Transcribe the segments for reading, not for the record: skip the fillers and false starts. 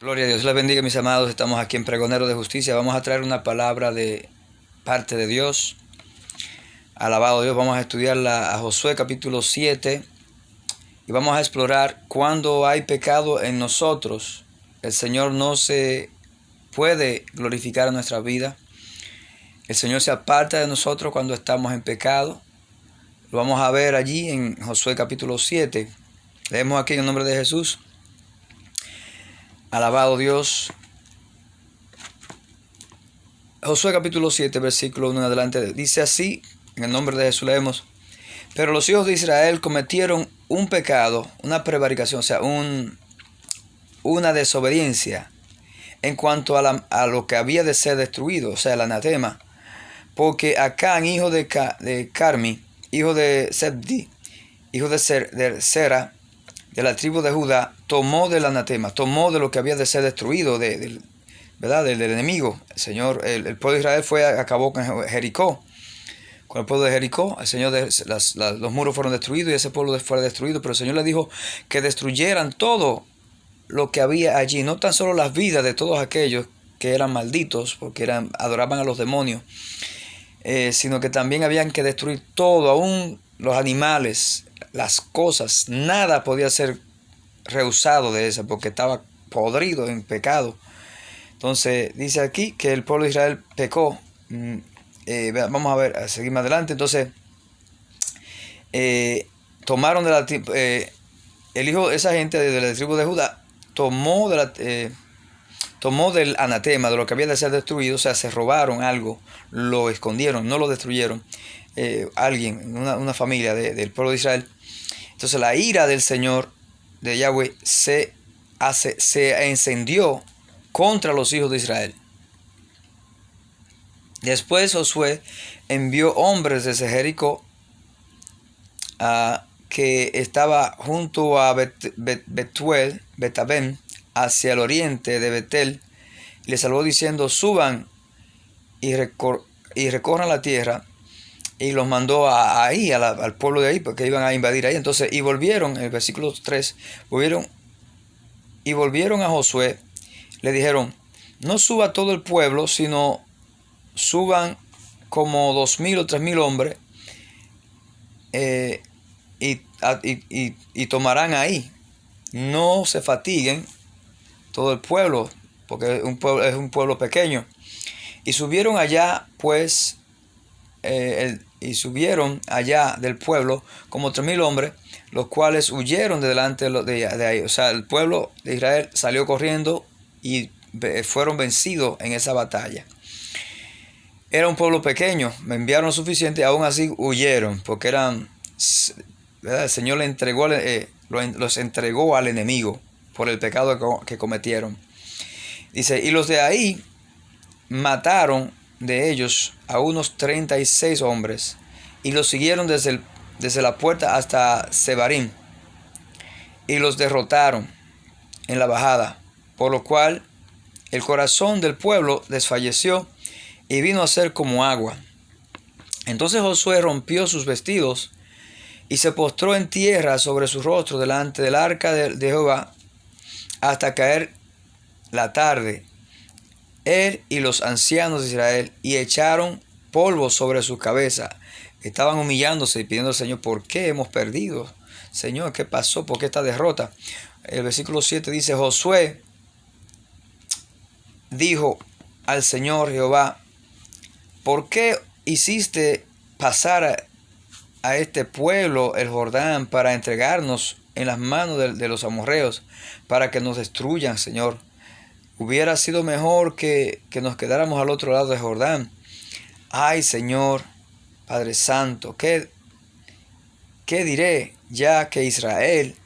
Gloria a Dios, les bendiga mis amados, estamos aquí en Pregonero de Justicia, vamos a traer una palabra de parte de Dios, alabado Dios, vamos a estudiarla a Josué capítulo 7 y vamos a explorar cuando hay pecado en nosotros, el Señor no se puede glorificar en nuestra vida, el Señor se aparta de nosotros cuando estamos en pecado, lo vamos a ver allí en Josué capítulo 7, leemos aquí en el nombre de Jesús. Alabado Dios. Josué capítulo 7, versículo 1 en adelante, dice así, en el nombre de Jesús leemos: pero los hijos de Israel cometieron un pecado, una prevaricación, o sea, una desobediencia en cuanto a lo que había de ser destruido, o sea, el anatema, porque Acán, hijo de Carmi, hijo de Sebdi, hijo de Sera, de la tribu de Judá, tomó del anatema, tomó de lo que había de ser destruido, ¿verdad? Del enemigo. El Señor, el pueblo de Israel acabó con Jericó. Con el pueblo de Jericó, el Señor, los muros fueron destruidos y ese pueblo fue destruido, pero el Señor le dijo que destruyeran todo lo que había allí, no tan solo las vidas de todos aquellos que eran malditos, porque adoraban a los demonios, sino que también habían que destruir todo, aún los animales, las cosas, nada podía ser rehusado de eso, porque estaba podrido en pecado. Entonces dice aquí que el pueblo de Israel pecó. Vamos a ver, a seguir más adelante. Entonces tomaron de la el hijo, esa gente de la tribu de Judá tomó tomó del anatema, de lo que había de ser destruido, o sea, se robaron algo, lo escondieron, no lo destruyeron. Alguien, una familia del pueblo de Israel. Entonces la ira del Señor, de Yahweh, se encendió contra los hijos de Israel. Después Josué envió hombres desde Jericó, que estaba junto a Betabén, hacia el oriente de Betel, y les salvó diciendo: suban y recorran la tierra, y los mandó ahí, al pueblo de ahí, porque iban a invadir ahí. Entonces, y volvieron, en el versículo 3, volvieron a Josué, le dijeron: no suba todo el pueblo, sino suban como 2,000 o 3,000 hombres, y tomarán ahí. No se fatiguen todo el pueblo, porque es un pueblo pequeño. Y subieron allá, pues, y subieron allá del pueblo como 3,000 hombres, los cuales huyeron de delante de ahí. O sea, el pueblo de Israel salió corriendo y fueron vencidos en esa batalla. Era un pueblo pequeño, me enviaron suficiente, aún así huyeron, porque eran, ¿verdad? El Señor los entregó al enemigo por el pecado que cometieron. Dice, y los de ahí mataron de ellos a unos 36 hombres, y los siguieron desde la puerta hasta Sebarim, y los derrotaron en la bajada, por lo cual el corazón del pueblo desfalleció y vino a ser como agua. Entonces Josué rompió sus vestidos y se postró en tierra sobre su rostro delante del arca de Jehová hasta caer la tarde, él y los ancianos de Israel, y echaron polvo sobre su cabeza. Estaban humillándose y pidiendo al Señor: ¿por qué hemos perdido? Señor, ¿qué pasó? ¿Por qué esta derrota? El versículo 7 dice: Josué dijo al Señor Jehová: ¿por qué hiciste pasar a este pueblo el Jordán para entregarnos en las manos de los amorreos, para que nos destruyan, Señor? Hubiera sido mejor que nos quedáramos al otro lado del Jordán. Ay, Señor, Padre Santo, ¿qué diré ya que Israel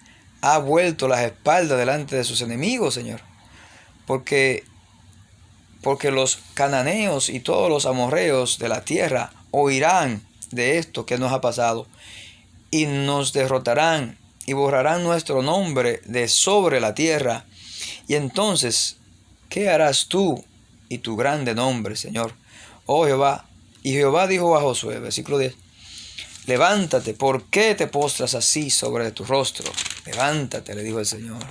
ha vuelto las espaldas delante de sus enemigos, Señor? Porque los cananeos y todos los amorreos de la tierra oirán de esto que nos ha pasado, y nos derrotarán y borrarán nuestro nombre de sobre la tierra. Y entonces, ¿qué harás tú y tu grande nombre, Señor? Oh Jehová. Y Jehová dijo a Josué, versículo 10, levántate, ¿por qué te postras así sobre tu rostro? Levántate, le dijo el Señor.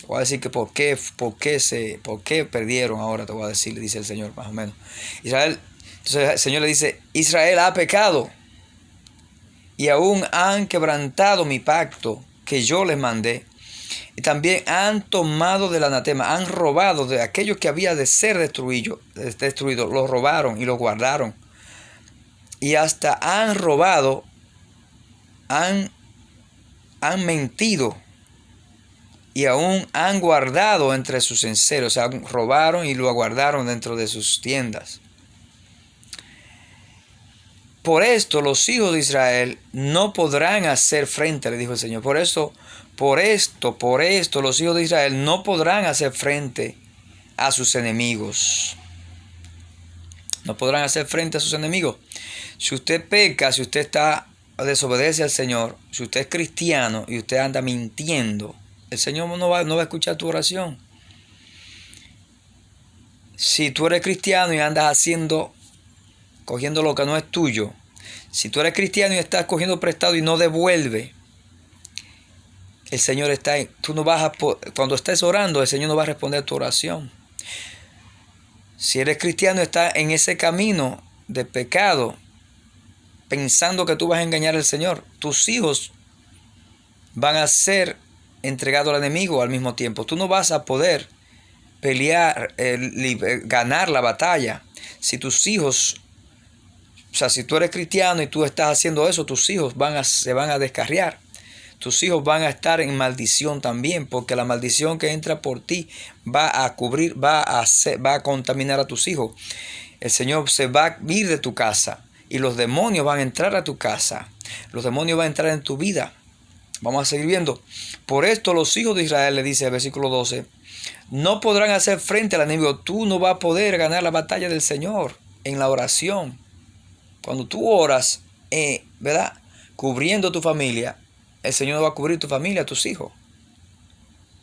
Te voy a decir que por qué perdieron ahora, te voy a decir, le dice el Señor, más o menos. Israel, entonces el Señor le dice, Israel ha pecado y aún han quebrantado mi pacto que yo les mandé. Y también han tomado del anatema, han robado de aquello que había de ser destruido, lo robaron y lo guardaron. Y hasta han robado, han mentido y aún han guardado entre sus enseres, o sea, robaron y lo guardaron dentro de sus tiendas. Por esto los hijos de Israel no podrán hacer frente, le dijo el Señor. Por esto los hijos de Israel no podrán hacer frente a sus enemigos. No podrán hacer frente a sus enemigos. Si usted peca, si usted desobedece al Señor, si usted es cristiano y usted anda mintiendo, el Señor no va a escuchar tu oración. Si tú eres cristiano y andas cogiendo lo que no es tuyo, si tú eres cristiano y estás cogiendo prestado y no devuelve, el Señor está ahí. Cuando estés orando, el Señor no va a responder tu oración. Si eres cristiano y estás en ese camino de pecado, pensando que tú vas a engañar al Señor, tus hijos van a ser entregados al enemigo al mismo tiempo. Tú no vas a poder pelear, ganar la batalla. Si tus hijos, o sea, si tú eres cristiano y tú estás haciendo eso, tus hijos se van a descarriar. Tus hijos van a estar en maldición también, porque la maldición que entra por ti va a cubrir, va a contaminar a tus hijos. El Señor se va a ir de tu casa y los demonios van a entrar a tu casa. Los demonios van a entrar en tu vida. Vamos a seguir viendo. Por esto los hijos de Israel, le dice el versículo 12, no podrán hacer frente al enemigo. Tú no vas a poder ganar la batalla del Señor en la oración. Cuando tú oras, ¿verdad? Cubriendo tu familia, el Señor no va a cubrir tu familia, tus hijos.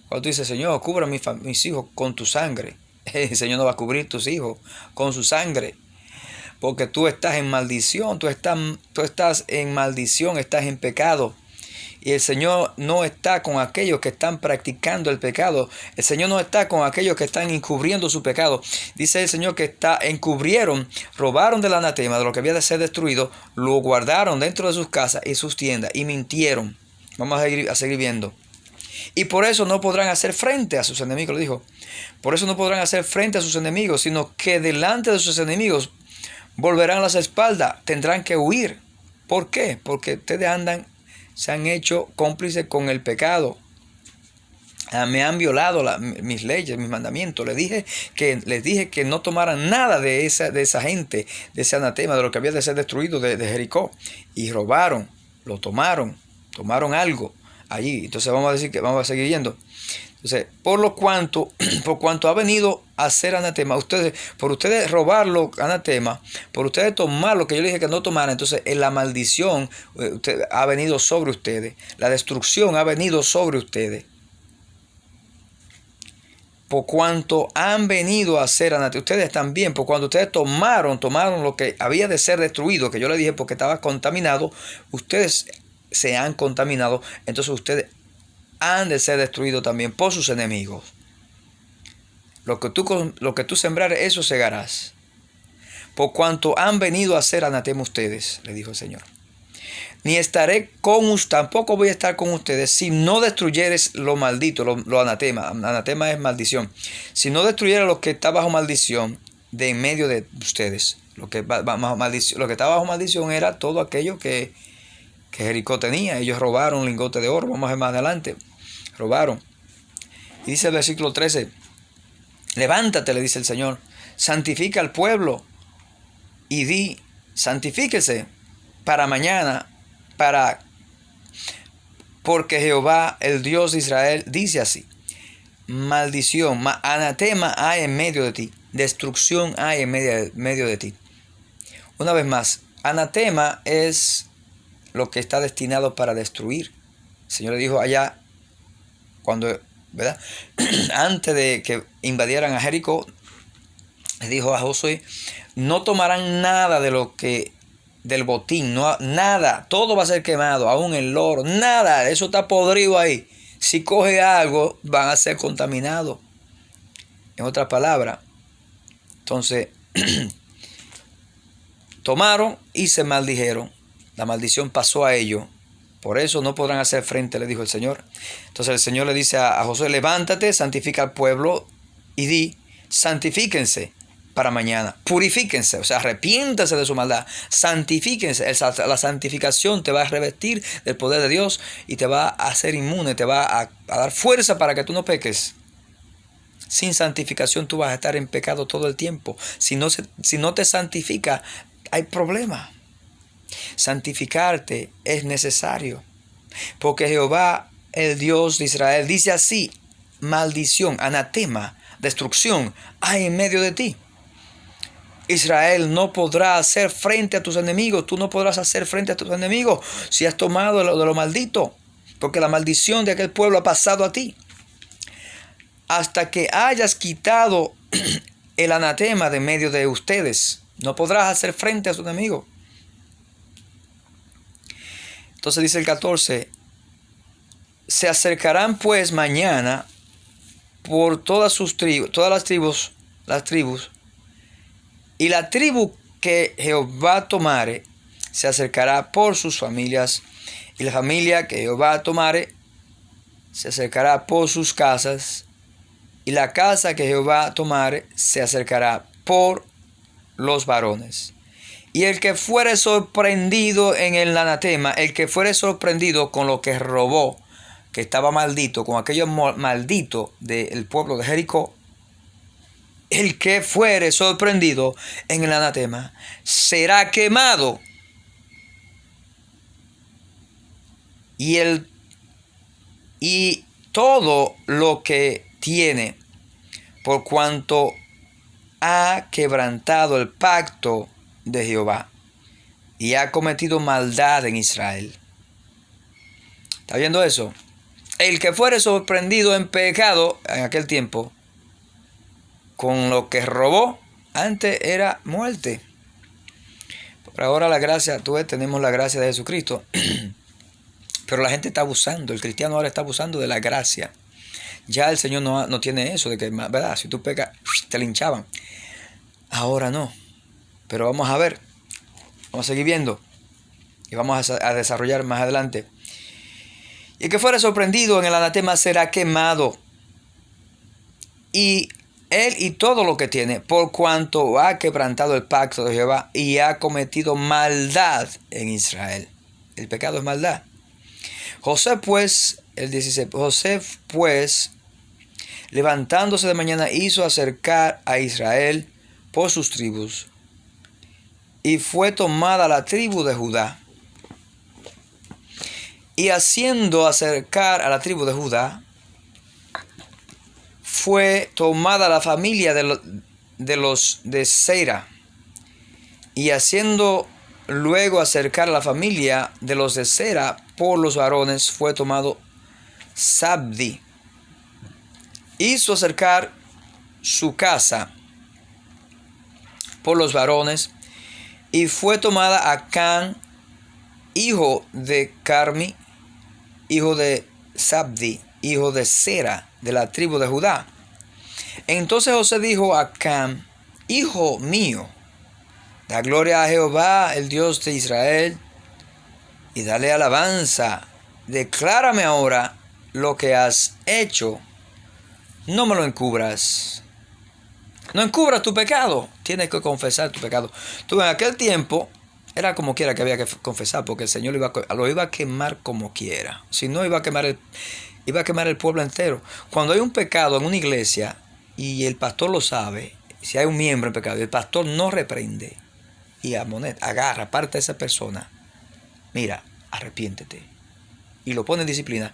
Cuando tú dices, Señor, cubra mis hijos con tu sangre, el Señor no va a cubrir tus hijos con su sangre. Porque tú estás en maldición, tú estás en maldición, estás en pecado. Y el Señor no está con aquellos que están practicando el pecado. El Señor no está con aquellos que están encubriendo su pecado. Dice el Señor que encubrieron, robaron del anatema, de lo que había de ser destruido, lo guardaron dentro de sus casas y sus tiendas y mintieron. Vamos a seguir viendo. Y por eso no podrán hacer frente a sus enemigos, lo dijo. Por eso no podrán hacer frente a sus enemigos, sino que delante de sus enemigos volverán las espaldas, tendrán que huir. ¿Por qué? Porque ustedes se han hecho cómplices con el pecado. Me han violado mis leyes, mis mandamientos. Les dije que no tomaran nada de esa gente, de ese anatema, de lo que había de ser destruido de Jericó. Y robaron, lo tomaron algo allí. Entonces vamos a seguir yendo. Entonces, por cuanto ha venido a ser anatema, por ustedes robarlo anatema, por ustedes tomar lo que yo les dije que no tomaran, entonces la maldición ha venido sobre ustedes, la destrucción ha venido sobre ustedes. Por cuanto han venido a ser anatema, ustedes también, por cuando ustedes tomaron lo que había de ser destruido, que yo les dije porque estaba contaminado, ustedes se han contaminado, entonces ustedes han de ser destruidos también por sus enemigos. Lo que tú sembrares, eso segarás. Por cuanto han venido a ser anatema ustedes, le dijo el Señor. Ni estaré tampoco voy a estar con ustedes si no destruyeres lo maldito, lo anatema. Anatema es maldición. Si no destruyeres lo que está bajo maldición de en medio de ustedes. Lo que está bajo maldición era todo aquello que Jericó tenía. Ellos robaron un lingote de oro. Vamos a ver más adelante. Robaron. Y dice el versículo 13. Levántate, le dice el Señor. Santifica al pueblo. Y di, santifíquese para mañana. Porque Jehová, el Dios de Israel, dice así. Maldición, anatema hay en medio de ti. Destrucción hay en medio de ti. Una vez más, anatema es lo que está destinado para destruir. El Señor le dijo allá, ¿verdad? Antes de que invadieran a Jericó, le dijo a Josué, no tomarán nada del botín, nada, todo va a ser quemado, aún el oro, nada, eso está podrido ahí. Si coge algo, van a ser contaminados. En otras palabras, entonces, tomaron y se maldijeron. La maldición pasó a ellos. Por eso no podrán hacer frente, le dijo el Señor. Entonces el Señor le dice a Josué, levántate, santifica al pueblo y di, santifíquense para mañana, purifíquense, o sea, arrepiéntanse de su maldad, santifíquense. La santificación te va a revestir del poder de Dios y te va a hacer inmune, te va a dar fuerza para que tú no peques. Sin santificación tú vas a estar en pecado todo el tiempo. Si no te santifica, hay problema. Santificarte es necesario, porque Jehová, el Dios de Israel, dice así: maldición, anatema, destrucción hay en medio de ti. Israel no podrá hacer frente a tus enemigos. Tú no podrás hacer frente a tus enemigos si has tomado de lo maldito, porque la maldición de aquel pueblo ha pasado a ti. Hasta que hayas quitado el anatema de medio de ustedes, no podrás hacer frente a sus enemigos. Entonces dice el 14, se acercarán pues mañana por todas sus tribus, todas las tribus, y la tribu que Jehová tomare se acercará por sus familias, y la familia que Jehová tomare se acercará por sus casas, y la casa que Jehová tomare se acercará por los varones. Y el que fuere sorprendido en el anatema, el que fuere sorprendido con lo que robó, que estaba maldito, con aquello maldito del pueblo de Jericó, el que fuere sorprendido en el anatema será quemado. Y todo lo que tiene, por cuanto ha quebrantado el pacto de Jehová y ha cometido maldad en Israel. ¿Está viendo eso? El que fuere sorprendido en pecado en aquel tiempo con lo que robó, antes era muerte. Por ahora la gracia, tú ves, tenemos la gracia de Jesucristo, pero la gente está abusando, el cristiano ahora está abusando de la gracia. Ya el Señor no tiene eso de que, ¿verdad? Si tú pecas, te linchaban. Ahora no. Pero vamos a ver, vamos a seguir viendo y vamos a desarrollar más adelante. Y el que fuera sorprendido en el anatema será quemado, y él y todo lo que tiene, por cuanto ha quebrantado el pacto de Jehová y ha cometido maldad en Israel. El pecado es maldad. José pues, el 16, José pues, levantándose de mañana, hizo acercar a Israel por sus tribus. Y fue tomada la tribu de Judá. Y haciendo acercar a la tribu de Judá, fue tomada la familia de los de Zera. Y haciendo luego acercar a la familia de los de Zera por los varones, fue tomado Zabdi. Hizo acercar su casa por los varones, y fue tomada Acán, hijo de Carmi, hijo de Zabdi, hijo de Zera, de la tribu de Judá. Entonces José dijo a Acán: hijo mío, da gloria a Jehová, el Dios de Israel, y dale alabanza. Declárame ahora lo que has hecho. No me lo encubras. No encubras tu pecado. Tienes que confesar tu pecado. Tú en aquel tiempo era como quiera que había que confesar, porque el Señor lo iba a quemar como quiera. Si no, iba a quemar el pueblo entero. Cuando hay un pecado en una iglesia y el pastor lo sabe, si hay un miembro en pecado y el pastor no reprende y agarra, aparta a esa persona, mira, arrepiéntete, y lo pone en disciplina,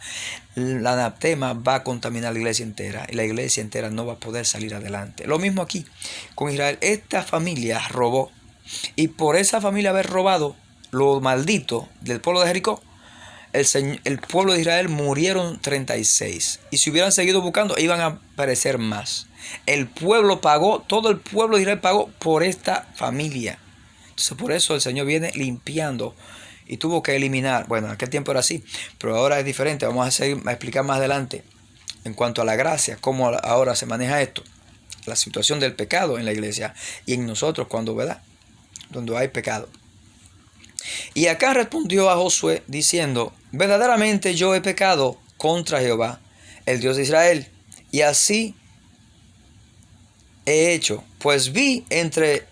el anatema va a contaminar la iglesia entera y la iglesia entera no va a poder salir adelante. Lo mismo aquí con Israel. Esta familia robó, y por esa familia haber robado lo maldito del pueblo de Jericó, el pueblo de Israel murieron 36, y si hubieran seguido buscando iban a aparecer más. El pueblo pagó, todo el pueblo de Israel pagó por esta familia. Entonces por eso el Señor viene limpiando y tuvo que eliminar. Bueno, en aquel tiempo era así, pero ahora es diferente. Vamos a explicar más adelante en cuanto a la gracia, cómo ahora se maneja esto, la situación del pecado en la iglesia y en nosotros cuando, ¿verdad?, donde hay pecado. Y Acán respondió a Josué diciendo: verdaderamente yo he pecado contra Jehová, el Dios de Israel, y así he hecho, pues vi entre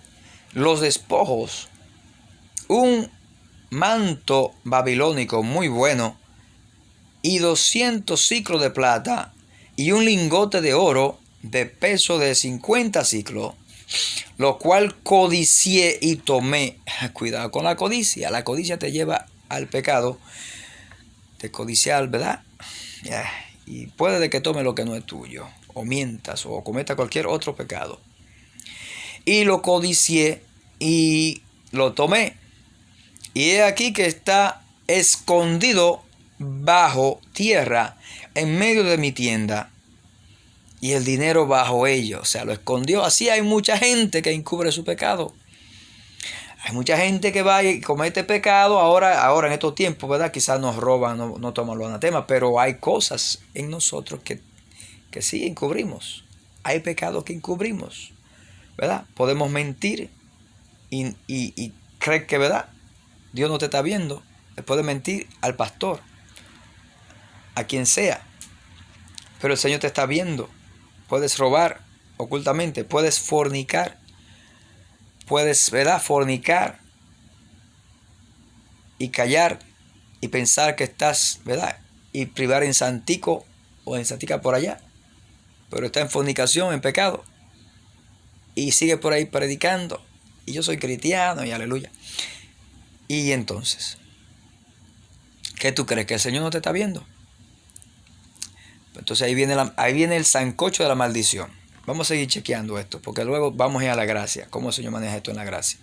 los despojos un manto babilónico muy bueno y 200 siclos de plata y un lingote de oro de peso de 50 siclos, lo cual codicié y tomé. Cuidado con la codicia te lleva al pecado de codiciar, ¿verdad? Y puede de que tome lo que no es tuyo, o mientas, o cometa cualquier otro pecado. Y lo codicié y lo tomé. Y he aquí que está escondido bajo tierra en medio de mi tienda, y el dinero bajo ello. O sea, lo escondió. Así hay mucha gente que encubre su pecado. Hay mucha gente que va y comete pecado ahora en estos tiempos, ¿verdad? Quizás nos roban, no toman los anatemas, pero hay cosas en nosotros que sí encubrimos. Hay pecados que encubrimos, ¿verdad? Podemos mentir y creer que, ¿verdad?, Dios no te está viendo. Le puede mentir al pastor, a quien sea, pero el Señor te está viendo. Puedes robar ocultamente, puedes fornicar, ¿verdad?, fornicar y callar y pensar que estás, ¿verdad?, y privar en Santico o en Santica por allá, pero está en fornicación, en pecado, y sigue por ahí predicando, y yo soy cristiano, y aleluya. Y entonces, ¿qué tú crees? ¿Que el Señor no te está viendo? Entonces ahí viene el sancocho de la maldición. Vamos a seguir chequeando esto, porque luego vamos a ir a la gracia, cómo el Señor maneja esto en la gracia.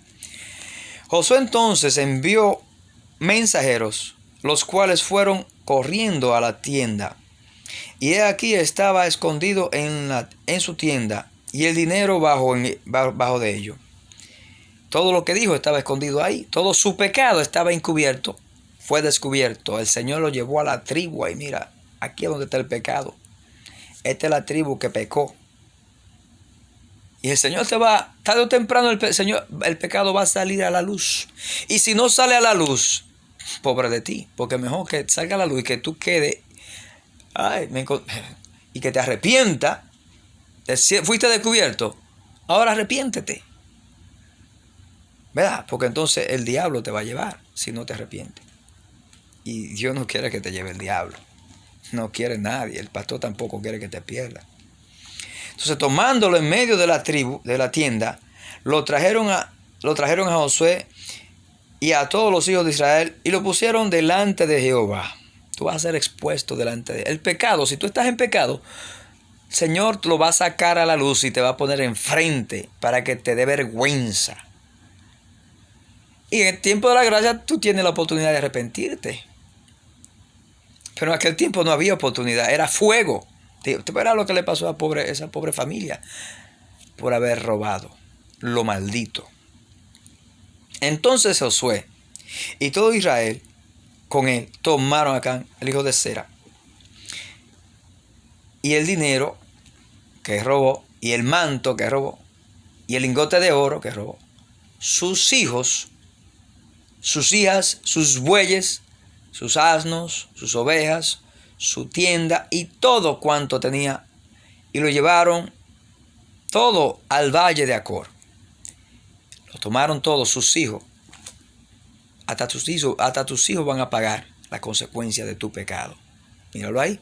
Josué entonces envió mensajeros, los cuales fueron corriendo a la tienda. Y he aquí estaba escondido en su tienda, y el dinero bajo de ello. Todo lo que dijo estaba escondido ahí. Todo su pecado estaba encubierto. Fue descubierto. El Señor lo llevó a la tribu. Y mira, aquí es donde está el pecado. Esta es la tribu que pecó. Y el Señor tarde o temprano el pecado va a salir a la luz. Y si no sale a la luz, pobre de ti. Porque mejor que salga a la luz y que tú quedes, y que te arrepienta. Fuiste descubierto. Ahora arrepiéntete, ¿verdad? Porque entonces el diablo te va a llevar si no te arrepientes. Y Dios no quiere que te lleve el diablo. No quiere nadie. El pastor tampoco quiere que te pierdas. Entonces, tomándolo en medio de la tribu, de la tienda, lo trajeron a Josué y a todos los hijos de Israel y lo pusieron delante de Jehová. Tú vas a ser expuesto delante de él. El pecado, si tú estás en pecado, el Señor lo va a sacar a la luz y te va a poner enfrente para que te dé vergüenza. Y en el tiempo de la gracia tú tienes la oportunidad de arrepentirte. Pero en aquel tiempo no había oportunidad, era fuego. Te verás lo que le pasó a esa pobre familia por haber robado, lo maldito. Entonces Josué y todo Israel con él tomaron a Acán, el hijo de Zera, y el dinero que robó, y el manto que robó, y el lingote de oro que robó, sus hijos, sus hijas, sus bueyes, sus asnos, sus ovejas, su tienda y todo cuanto tenía, y lo llevaron todo al valle de Acor. Lo tomaron todos sus hijos. Hasta tus hijos van a pagar la consecuencia de tu pecado. Míralo ahí.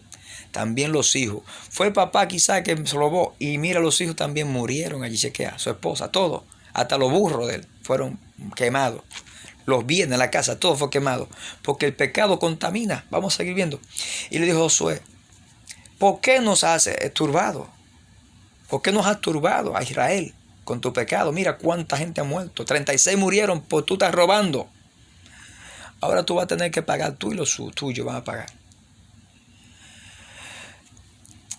También los hijos. Fue el papá quizá que se robó, y mira, los hijos también murieron allí, chequea, su esposa, todo, hasta los burros de él fueron quemados. Los bienes, la casa, todo fue quemado, porque el pecado contamina. Vamos a seguir viendo. Y le dijo Josué: ¿por qué nos has turbado? ¿Por qué nos has turbado a Israel con tu pecado? Mira cuánta gente ha muerto. 36 murieron por tú estás robando. Ahora tú vas a tener que pagar, tú y los tuyos van a pagar.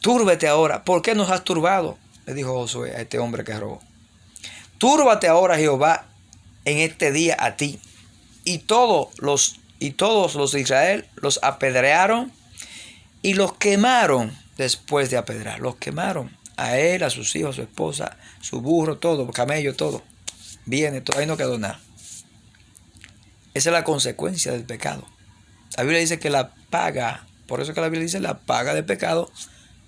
Túrbete ahora. ¿Por qué nos has turbado?, le dijo Josué a este hombre que robó. Túrbate ahora, Jehová, en este día a ti, y todos los y todos los de Israel los apedrearon y los quemaron después de apedrear. Los quemaron a él, a sus hijos, a su esposa, su burro, todo, camello, todo. Viene, todo, ahí no quedó nada. Esa es la consecuencia del pecado. La Biblia dice que la paga, por eso que la Biblia dice la paga del pecado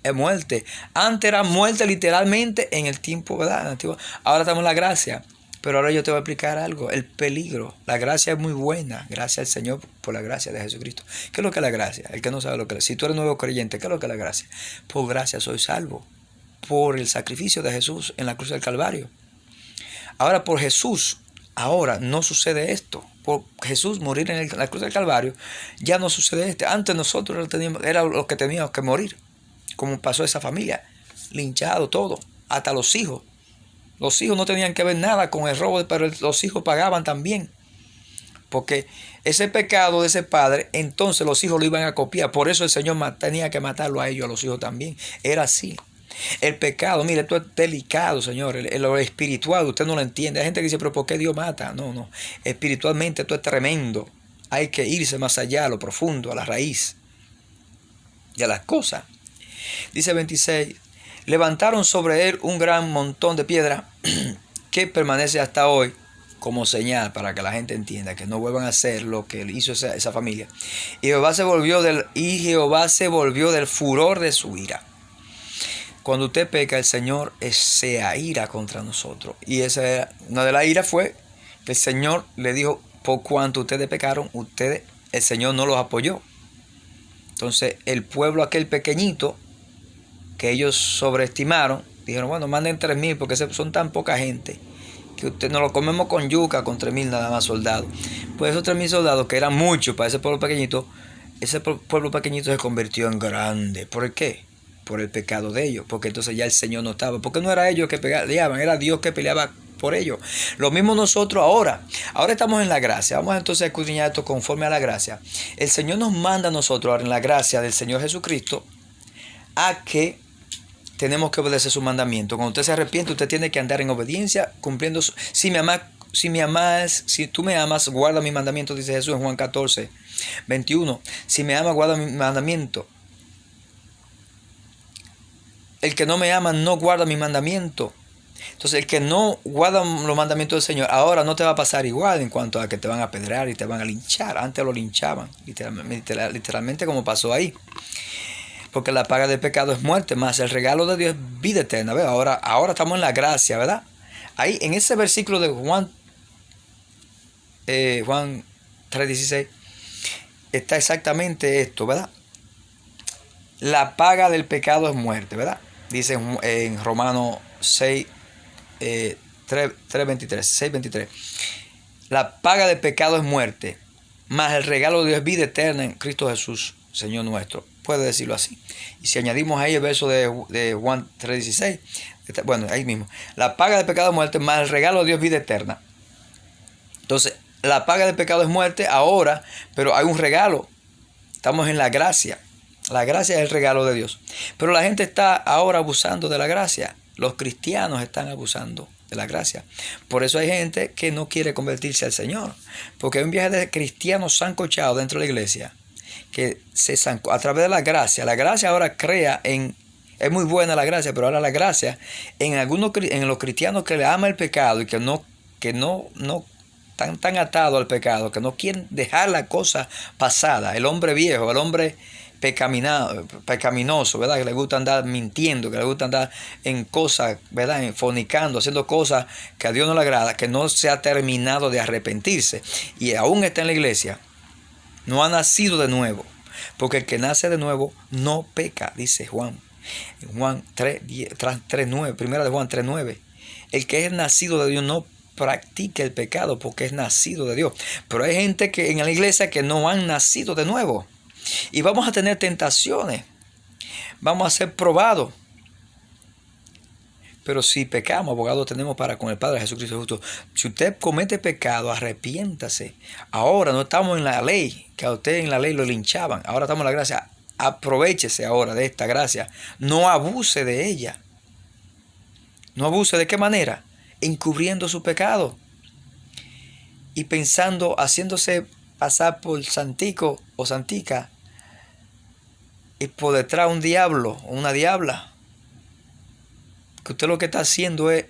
es muerte. Antes era muerte literalmente en el tiempo, ¿verdad? En el antiguo. Ahora estamos en la gracia. Pero ahora yo te voy a explicar algo, el peligro. La gracia es muy buena, gracias al Señor por la gracia de Jesucristo. ¿Qué es lo que es la gracia? El que no sabe lo que es. Si tú eres nuevo creyente, ¿qué es lo que es la gracia? Por gracia soy salvo, por el sacrificio de Jesús en la cruz del Calvario. Ahora por Jesús, ahora no sucede esto. Por Jesús morir en la cruz del Calvario, ya no sucede esto. Antes nosotros era los que teníamos que morir, como pasó esa familia, linchado todo, hasta los hijos. Los hijos no tenían que ver nada con el robo, pero los hijos pagaban también. Porque ese pecado de ese padre, entonces los hijos lo iban a copiar. Por eso el Señor tenía que matarlo a ellos, a los hijos también. Era así. El pecado, mire, esto es delicado, Señor. Lo espiritual, usted no lo entiende. Hay gente que dice, pero ¿por qué Dios mata? No. Espiritualmente esto es tremendo. Hay que irse más allá, a lo profundo, a la raíz de las cosas. Dice 26. Levantaron sobre él un gran montón de piedra que permanece hasta hoy como señal para que la gente entienda que no vuelvan a hacer lo que hizo esa familia. Y Jehová se volvió del furor de su ira. Cuando usted peca, el Señor se aira contra nosotros. Y una de las iras fue que el Señor le dijo, por cuanto ustedes pecaron, el Señor no los apoyó. Entonces el pueblo aquel pequeñito que ellos sobreestimaron, dijeron, bueno, manden 3,000 porque son tan poca gente que usted nos lo comemos con yuca, con 3,000 nada más soldados. Pues esos 3,000 soldados, que eran muchos para ese pueblo pequeñito, ese pueblo pequeñito se convirtió en grande. ¿Por qué? Por el pecado de ellos, porque entonces ya el Señor no estaba, porque no era ellos que peleaban, era Dios que peleaba por ellos. Lo mismo nosotros ahora estamos en la gracia. Vamos entonces a escudriñar esto conforme a la gracia. El Señor nos manda a nosotros ahora en la gracia del Señor Jesucristo a que tenemos que obedecer su mandamiento. Cuando usted se arrepiente, usted tiene que andar en obediencia, cumpliendo si tú me amas, guarda mi mandamiento, dice Jesús en Juan 14, 21. Si me ama, guarda mi mandamiento. El que no me ama no guarda mi mandamiento. Entonces el que no guarda los mandamientos del Señor, ahora no te va a pasar igual en cuanto a que te van a apedrear y te van a linchar. Antes lo linchaban, literalmente como pasó ahí. Porque la paga del pecado es muerte, más el regalo de Dios es vida eterna. ¿Ves? Ahora estamos en la gracia, ¿verdad? Ahí en ese versículo de Juan 3:16 está exactamente esto, ¿verdad? La paga del pecado es muerte, ¿verdad? Dice en Romanos 6:23. La paga del pecado es muerte, más el regalo de Dios es vida eterna en Cristo Jesús, Señor nuestro. Puede decirlo así. Y si añadimos ahí el verso de Juan 3:16, bueno, ahí mismo. La paga del pecado es muerte, más el regalo de Dios vida eterna. Entonces, la paga del pecado es muerte ahora, pero hay un regalo. Estamos en la gracia. La gracia es el regalo de Dios. Pero la gente está ahora abusando de la gracia. Los cristianos están abusando de la gracia. Por eso hay gente que no quiere convertirse al Señor. Porque hay un viaje de cristianos sancochados dentro de la iglesia. Que a través de la gracia ahora es muy buena la gracia, pero ahora la gracia en los cristianos que le ama el pecado y que no están tan atados al pecado, que no quieren dejar la cosa pasada, el hombre viejo, el hombre pecaminoso, ¿verdad? Que le gusta andar mintiendo, que le gusta andar en cosas, ¿verdad? Fornicando, haciendo cosas que a Dios no le agrada, que no se ha terminado de arrepentirse y aún está en la iglesia. No ha nacido de nuevo, porque el que nace de nuevo no peca, dice Juan 3:9, primera de Juan 3:9. El que es nacido de Dios no practica el pecado porque es nacido de Dios. Pero hay gente que en la iglesia que no han nacido de nuevo. Y vamos a tener tentaciones, vamos a ser probados. Pero si pecamos, abogado tenemos para con el Padre Jesucristo justo. Si usted comete pecado, arrepiéntase. Ahora no estamos en la ley, que a usted en la ley lo linchaban. Ahora estamos en la gracia. Aprovechese ahora de esta gracia. No abuse de ella. No abuse, ¿de qué manera? Encubriendo su pecado. Y pensando, haciéndose pasar por santico o santica y por detrás un diablo o una diabla, que usted lo que está haciendo es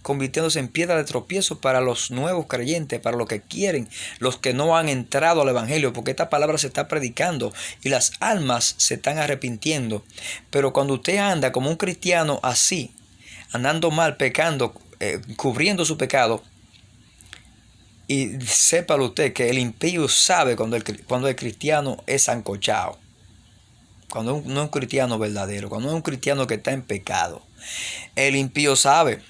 convirtiéndose en piedra de tropiezo para los nuevos creyentes, para los que quieren, los que no han entrado al Evangelio, porque esta palabra se está predicando y las almas se están arrepintiendo. Pero cuando usted anda como un cristiano así, andando mal, pecando, cubriendo su pecado, y sépalo usted que el impío sabe cuando el cristiano es sancochado, cuando no es un cristiano verdadero, cuando es un cristiano que está en pecado. El impío sabe.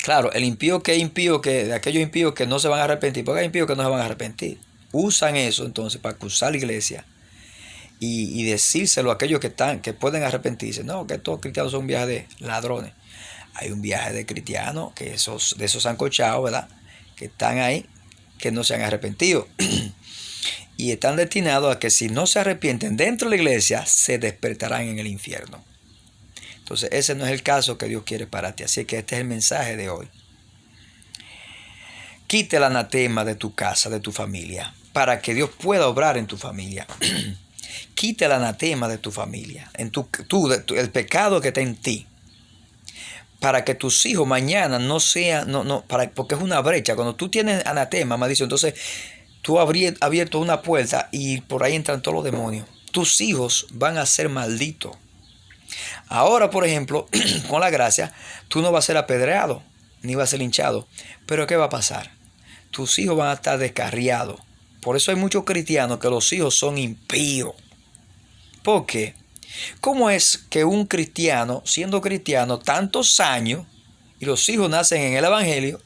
Claro, el impío que es impío, de aquellos impíos que no se van a arrepentir, porque hay impíos que no se van a arrepentir. Usan eso entonces para acusar a la iglesia y decírselo a aquellos que pueden arrepentirse. No, que estos cristianos son un viaje de ladrones. Hay un viaje de cristianos de esos sancochados, ¿verdad? Que están ahí, que no se han arrepentido. Y están destinados a que si no se arrepienten dentro de la iglesia, se despertarán en el infierno. Entonces ese no es el caso que Dios quiere para ti. Así que este es el mensaje de hoy. Quite el anatema de tu casa, de tu familia, para que Dios pueda obrar en tu familia. Quite el anatema de tu familia, el pecado que está en ti, para que tus hijos mañana no sean, porque es una brecha. Cuando tú tienes anatema, maldición, entonces tú has abierto una puerta y por ahí entran todos los demonios. Tus hijos van a ser malditos. Ahora, por ejemplo, con la gracia, tú no vas a ser apedreado, ni vas a ser linchado. Pero ¿qué va a pasar? Tus hijos van a estar descarriados. Por eso hay muchos cristianos que los hijos son impíos. ¿Por qué? ¿Cómo es que un cristiano, siendo cristiano tantos años, y los hijos nacen en el Evangelio,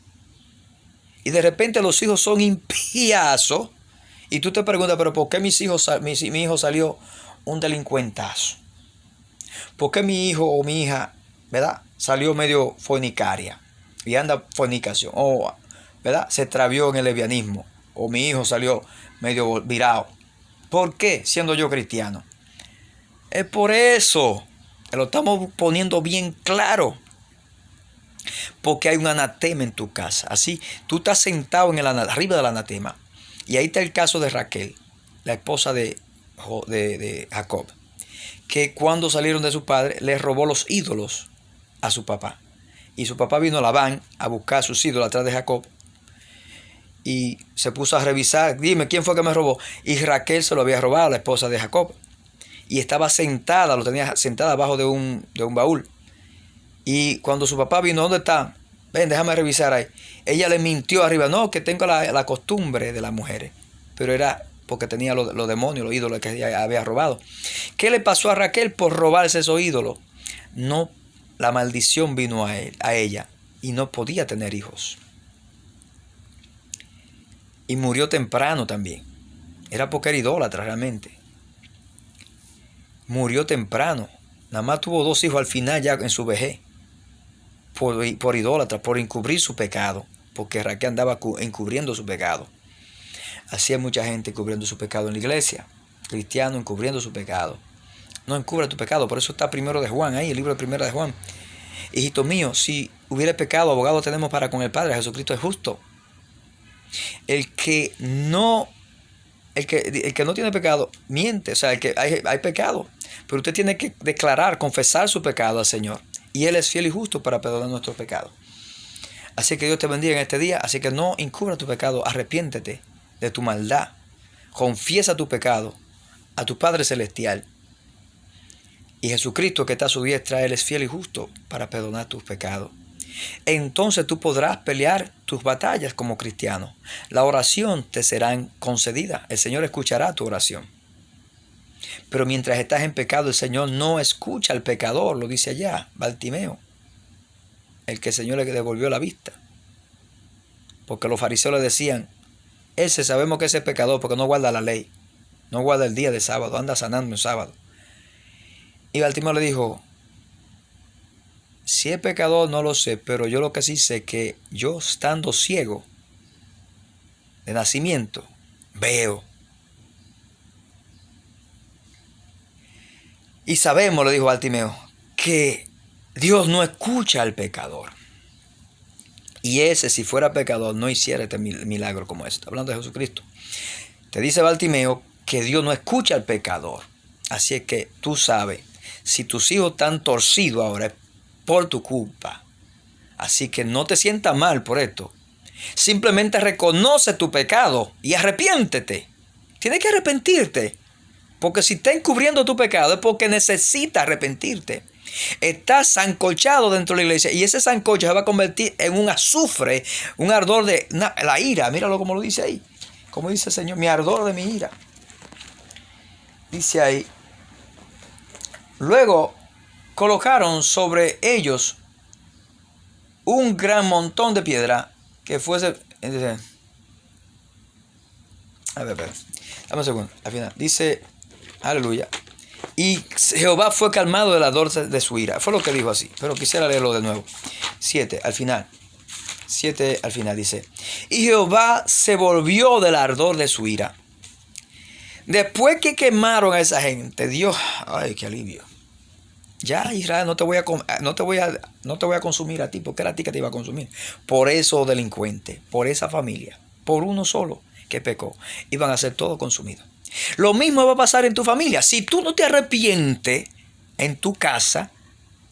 y de repente los hijos son impíazos, y tú te preguntas, pero ¿por qué mi hijo salió un delincuentazo? ¿Por qué mi hijo o mi hija, ¿verdad?, salió medio fornicaria y anda fornicación? O, ¿verdad?, se extravió en el lesbianismo. O mi hijo salió medio virado. ¿Por qué? Siendo yo cristiano. Es por eso. Lo estamos poniendo bien claro. Porque hay un anatema en tu casa. Así, tú estás sentado arriba del anatema. Y ahí está el caso de Raquel, la esposa de Jacob, que cuando salieron de su padre, le robó los ídolos a su papá. Y su papá vino a Labán a buscar sus ídolos atrás de Jacob. Y se puso a revisar, dime, ¿quién fue que me robó? Y Raquel se lo había robado, la esposa de Jacob. Y estaba sentada, lo tenía sentada abajo de un baúl. Y cuando su papá vino, ¿dónde está? Ven, déjame revisar ahí. Ella le mintió arriba, no, que tengo la costumbre de las mujeres. Pero era porque tenía los demonios, los ídolos que ella había robado. ¿Qué le pasó a Raquel por robarse esos ídolos? No, la maldición vino a ella y no podía tener hijos. Y murió temprano también. Era porque era idólatra realmente. Murió temprano. Nada más tuvo 2 hijos al final ya en su vejez. Por idólatra, por encubrir su pecado. Porque Raquel andaba encubriendo su pecado. Así hay mucha gente encubriendo su pecado en la iglesia. Cristiano encubriendo su pecado. No encubra tu pecado. Por eso está primero de Juan ahí, el libro de primera de Juan. Hijito mío, si hubiera pecado, abogado tenemos para con el Padre. Jesucristo es justo. El que no tiene pecado, miente. O sea, el que hay pecado. Pero usted tiene que declarar, confesar su pecado al Señor. Y Él es fiel y justo para perdonar nuestros pecados. Así que Dios te bendiga en este día. Así que no encubra tu pecado. Arrepiéntete de tu maldad. Confiesa tu pecado a tu Padre Celestial. Y Jesucristo, que está a su diestra, Él es fiel y justo para perdonar tus pecados. Entonces tú podrás pelear tus batallas como cristiano. La oración te será concedida. El Señor escuchará tu oración. Pero mientras estás en pecado, el Señor no escucha al pecador. Lo dice allá, Bartimeo, el que el Señor le devolvió la vista. Porque los fariseos le decían, sabemos que ese es pecador porque no guarda la ley. No guarda el día de sábado, anda sanando el sábado. Y Bartimeo le dijo, si es pecador no lo sé, pero yo lo que sí sé es que yo estando ciego de nacimiento, veo. Y sabemos, le dijo Bartimeo, que Dios no escucha al pecador. Y ese, si fuera pecador, no hiciera este milagro como este. Está hablando de Jesucristo. Te dice Bartimeo que Dios no escucha al pecador. Así es que tú sabes, si tus hijos están torcidos ahora es por tu culpa. Así que no te sientas mal por esto. Simplemente reconoce tu pecado y arrepiéntete. Tienes que arrepentirte. Porque si está encubriendo tu pecado es porque necesitas arrepentirte. Estás sancochado dentro de la iglesia y ese sancocho se va a convertir en un azufre, un ardor de la ira. Míralo como lo dice ahí. Como dice el Señor, mi ardor de mi ira. Dice ahí. Luego colocaron sobre ellos un gran montón de piedra que fuese... A ver, dame un segundo. Al final dice, aleluya. Y Jehová fue calmado del ardor de su ira. Fue lo que dijo así. Pero quisiera leerlo de nuevo. 7 al final. 7 al final dice. Y Jehová se volvió del ardor de su ira. Después que quemaron a esa gente, Dios, ay, qué alivio. Ya, Israel, no te voy a consumir a ti, porque era a ti que te iba a consumir. Por esos delincuentes, por esa familia, por uno solo que pecó, iban a ser todos consumidos. Lo mismo va a pasar en tu familia. Si tú no te arrepientes en tu casa,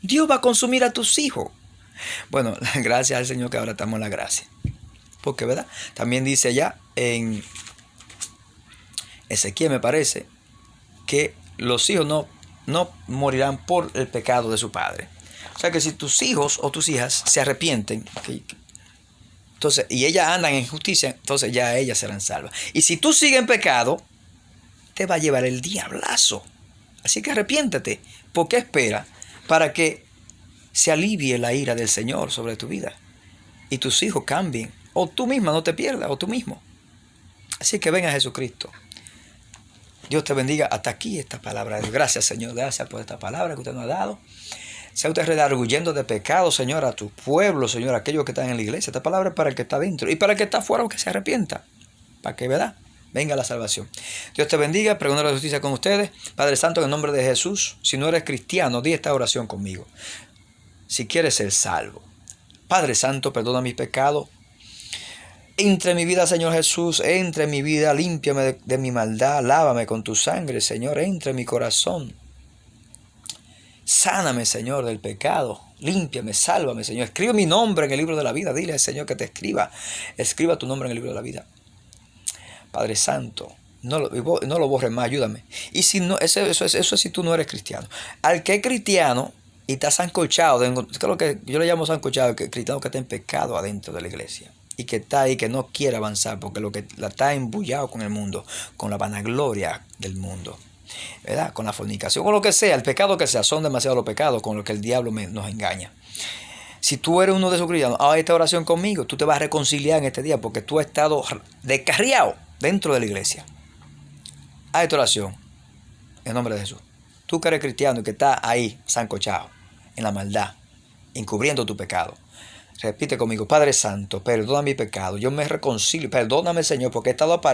Dios va a consumir a tus hijos. Bueno, gracias al Señor que ahora estamos en la gracia. Porque, ¿verdad? También dice allá en Ezequiel, me parece, que los hijos no morirán por el pecado de su padre. O sea que si tus hijos o tus hijas se arrepienten, entonces, y ellas andan en justicia, entonces ya ellas serán salvas. Y si tú sigues en pecado, te va a llevar el diablazo. Así que arrepiéntete. ¿Por qué espera? Para que se alivie la ira del Señor sobre tu vida. Y tus hijos cambien. O tú misma no te pierdas, o tú mismo. Así que ven a Jesucristo. Dios te bendiga. Hasta aquí esta palabra. Gracias, Señor. Gracias por esta palabra que usted nos ha dado. Sea usted redarguyendo de pecado, Señor, a tu pueblo, Señor, a aquellos que están en la iglesia. Esta palabra es para el que está dentro. Y para el que está afuera, que se arrepienta. Para que, ¿verdad?, venga la salvación. Dios te bendiga. Pregonero de justicia con ustedes. Padre Santo, en el nombre de Jesús, si no eres cristiano, di esta oración conmigo. Si quieres ser salvo. Padre Santo, perdona mis pecados. Entra en mi vida, Señor Jesús. Entra en mi vida. Límpiame de mi maldad. Lávame con tu sangre, Señor. Entra en mi corazón. Sáname, Señor, del pecado. Límpiame, sálvame, Señor. Escribe mi nombre en el libro de la vida. Dile al Señor que te escriba. Escriba tu nombre en el libro de la vida. Padre Santo, no lo borres más, ayúdame. Y si no, eso es si tú no eres cristiano. Al que es cristiano y está sancochado, ¿qué es lo que yo le llamo sancochado? Que cristiano que está en pecado adentro de la iglesia. Y que está ahí, que no quiere avanzar, porque lo que la está embullado con el mundo, con la vanagloria del mundo, ¿verdad? Con la fornicación, con lo que sea, el pecado que sea, son demasiados los pecados con los que el diablo nos engaña. Si tú eres uno de esos cristianos, haz esta oración conmigo, tú te vas a reconciliar en este día, porque tú has estado descarriado dentro de la iglesia. Haz esta oración en nombre de Jesús. Tú que eres cristiano y que estás ahí sancochado en la maldad, encubriendo tu pecado, repite conmigo: Padre Santo, perdona mi pecado, yo me reconcilio, perdóname, Señor, porque he estado apartado